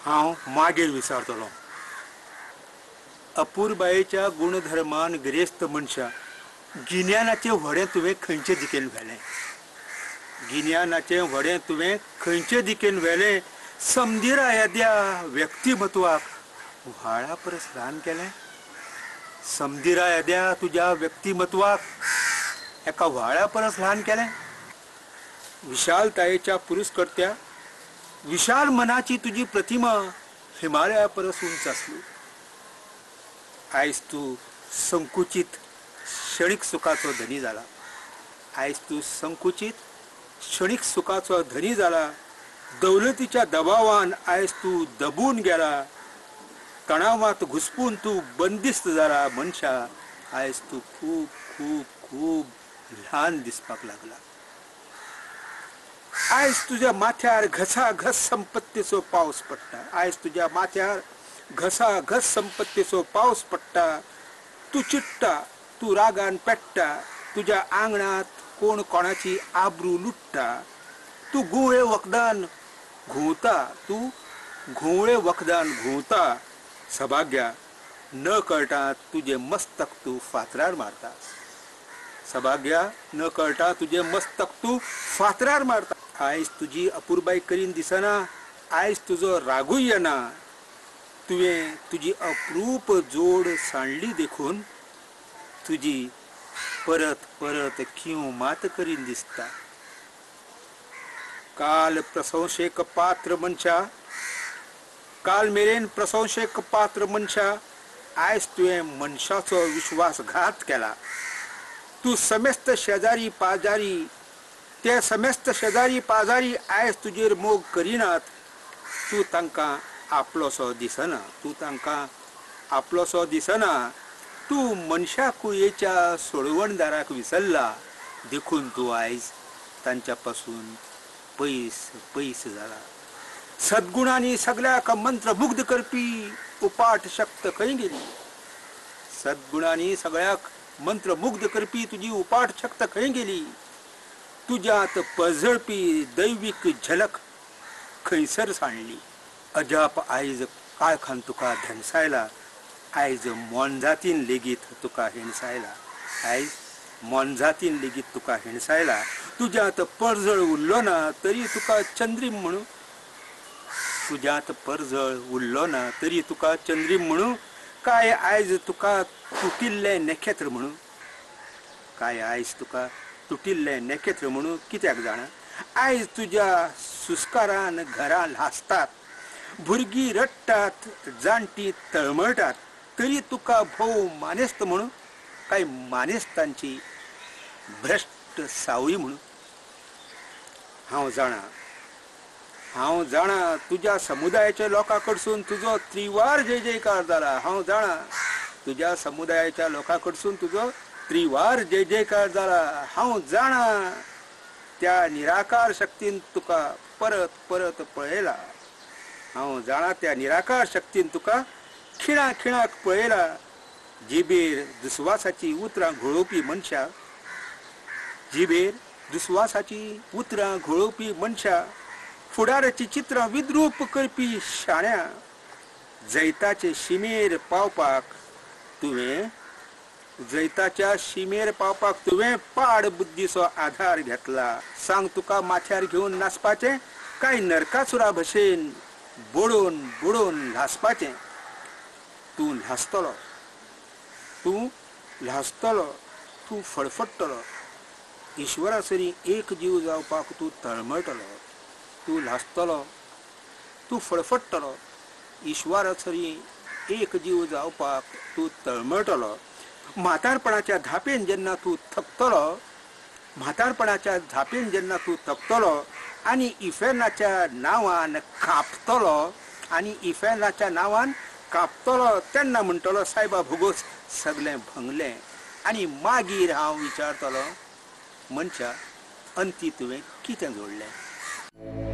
हांव मागीर विचारतलों. अपूर्बायेच्या गुणधर्मान गिरेस्त मनशा गिन्यानाचें व्हडें तुवें खंयचे दिकेन व्हेलें? गिन्यानाचें व्हडें तुवें खंयचे दिकेन व्हेलें? समधिरा येद्या व्यक्तिमत्वाक व्हाळा परस ल्हान केलें? समधिरा येद्या तुज्या व्यक्तिमत्वाक एका व्हाळा परस ल्हान केलें? विशालतायेच्या पुरस्कर्त्या विशाल मनाची तुजी प्रतिमा हिमालया परस उंच आसली. आयज तूं संकुचित क्षणिक सुखाचो धनी जाला. आयज तूं संकुचित क्षणिक सुखाचो धनी जाला. दौलतीच्या दबावान आयज तूं दबून गेला. तणावात घुसपून तूं बंदिस्त जाला. मनशा आयज तूं खूब खूब खूब ल्हान दिसपाक लागला. आयज तुज्या माथ्यार घसाघस संपत्तीचो पावस पडटा. आयज तुज्या माथ्यार घसाघस संपत्तीचो पावस पडटा. तूं चिट्टा, तूं रागान पेट्टा. तुज्या आंगणात कोण कोणाची आबरू लुट्टा. तूं गुवळे वखदान घुंवता. तूं घुवळे वखदान घुंवता. सभाग्या न कळटा तुजें मस्तक तूं फातरार मारता. सभाग्या न कळटा तुजें मस्तक तूं फातरार मारता. आयज तुजी अपूर्बाय करीन दिसना. आयज तुजो रागूय येना. तुवें तुजी अप्रूप जोड सांडली देखून तुजी परत परत खीव मात करीन दिसता. काल प्रशंसेक पात्र मनशा, काल मेरेन प्रशंसेक पात्र मनशा, आयज तुवें मनशाचो विश्वासघात केला. तूं समेस्त शेजारी पाजारी, ते समेस्त शेजारी पाजारी आयज तुजेर मोग करिनात. तूं तांकां आपलोसो दिसना. तूं तांकां आपलोसो दिसना. तूं मनशा कुळयेच्या सोडवणदाराक विसरला. देखून तूं आयज तांच्या पासून पयस पयस जाला. सद्गुणांनी सगळ्याक मंत्रमुग्ध करपी उपाट शक्त खंय गेली? सद्गुणांनी सगळ्याक मंत्रमुग्ध करपी तुजी उपाट शक्त खंय गेली? तुज्यात पळजळपी दैवीक झलक खंयसर सांडली? अजाप आयज काळखान तुका धनसायला. आयज मोनजातीन लेगीत तुका हिणसायला. आयज मोनजातीन लेगीत तुका हिणसायला. तुज्यात पळजळ उरलो ना तरी तुका चंद्रीम म्हणू. तुज्यात पळजळ उरलो ना तरी तुका चंद्रीम म्हणू. काय आयज तुका तुटिल्ले नखेत्र म्हणू. काय आयज तुका तुटिल्ले नखेत्र म्हणू. कित्याक जाणा? आयज तुज्या सुस्कारान घरां ल्हासतात. भुरगीं रडटात, जाणटी तळमळटात. तरी तुका भोव मानेस्त म्हणू. काय मानेस्तांची भ्रश्ट सावळी म्हणू. हांव जाणा तुज्या समुदायाच्या लोकां कडसून तुजो त्रिवार जय जयकार जाला. हांव जाणा तुज्या समुदायाच्या लोकां कडसून तुजो त्रिवार जय जयकार जाला. हांव जाणा त्या निराकार शक्तीन तुका परत परत पळयला. हांव जाणा त्या निराकार शक्तीन तुका खिणा खिणाक पळयला. जिबेर दुस्वासाची उतरां घोळोवपी मनशा, जिबेर दुस्वासाची उतरां घोळोवपी मनशा, फुडाराची चित्रां विद्रूप करपी शाण्या, जैताचे शिमेर पावपाक तुवें जैताच्या शिमेर पावपाक तुवें पाड बुद्धीचो आधार घेतला. सांग तुका माथ्यार घेवन नाचपाचें काय नरकासुरा भशेन बुडोवन बुडोवन ल्हासपाचें? तूं ल्हासतलो, तूं ल्हासतलो, तूं फडफडटलो. ईश्वरासरी एक जीव जावपाक तूं तळमळटलो. तूं ल्हासतलो, तूं फडफडटलो. ईश्वरासरी एक जीव जावपाक तूं तळमळटलो. म्हातारपणाच्या धापेन जेन्ना तूं थकतलो, म्हातारपणाच्या धापेन जेन्ना तूं थकतलो आनी इफेनाच्या नांवान कांपतलो, आनी इफेनाच्या नांवान कांपतलो, तेन्ना म्हणटलो सायबा भोगोस सगळें भंगलें. आनी मागीर हांव विचारतलो, मनशा अंती तुवें कितें जोडलें?